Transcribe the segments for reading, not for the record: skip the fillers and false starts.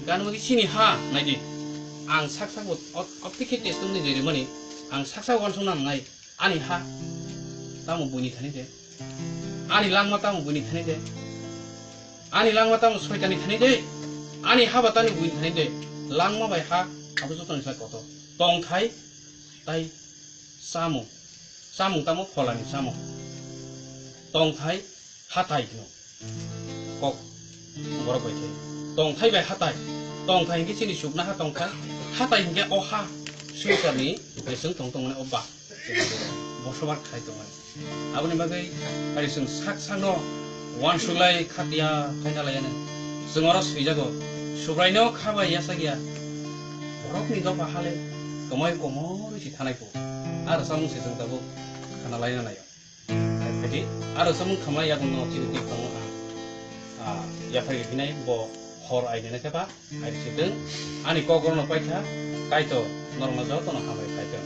gan mo sini ha nai di ang saksa ko optike test tum ni jeri mani ang saksa wan sung nam ngai ani ha tamu buni thani de ani lang mata mu buni thani de ani lang mata mu soitani thani de ani ha batani buni thani de lang ma bai ha abu so tani sa ko to tong thai tai samu samu tamu pholani samu tong thai hatai no kok borok bai thai tong thai bai hatai tong thai ngi sini subna ha tong thai hatai ngi o ha suisani besung tong tong ne oba bosobar khai to mane aboni bagai kari sung sak sano wan sulai khatia khaina layane sungora suijago subraino khaba yasagia borok ni do bahale komai komor si thanai ko ar samung se sung tabo khana layana nayo jadi ar samung khamai ya no chi ti pang ya phai binai bo hor ai ne ka ba ai sideng ani ko gorno paitha kai to normal jaw to no khamai kai to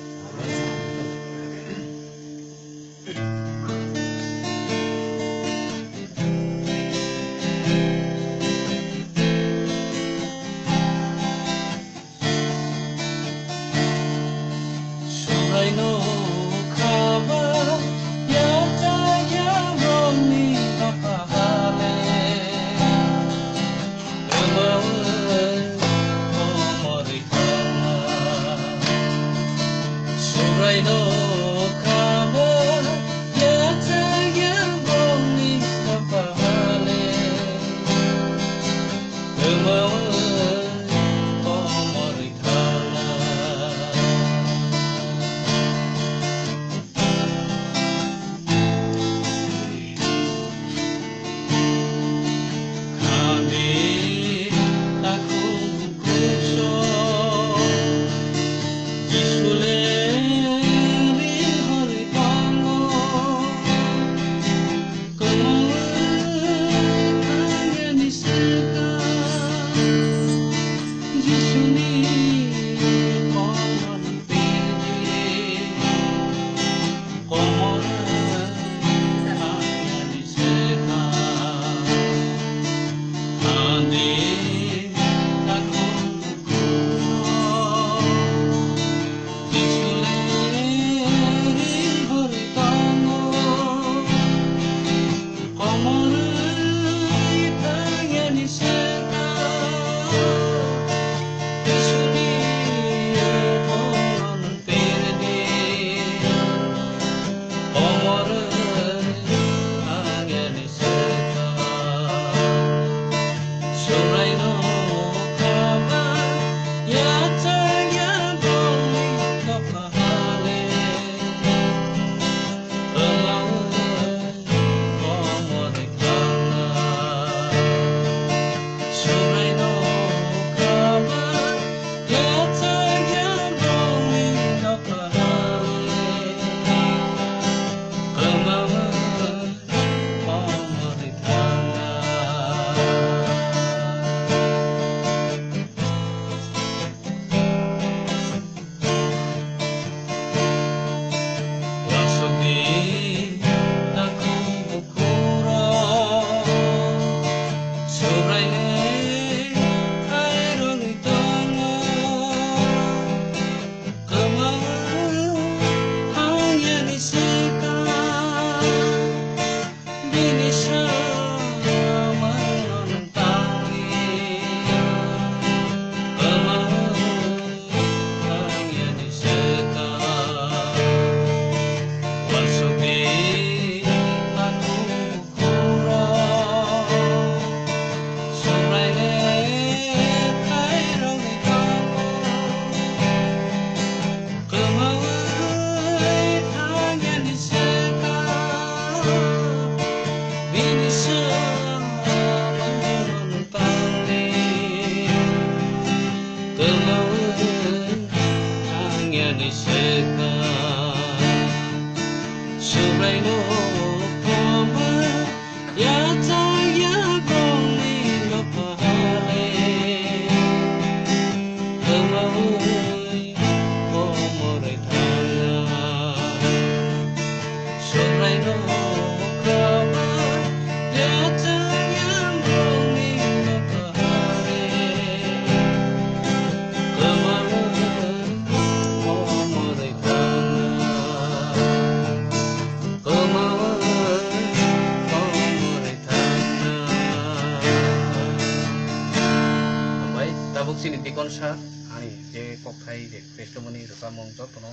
buksini dikonsa ani je kokthai je pestomoni rupa mong jotono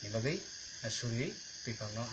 ni bagai suri pipangno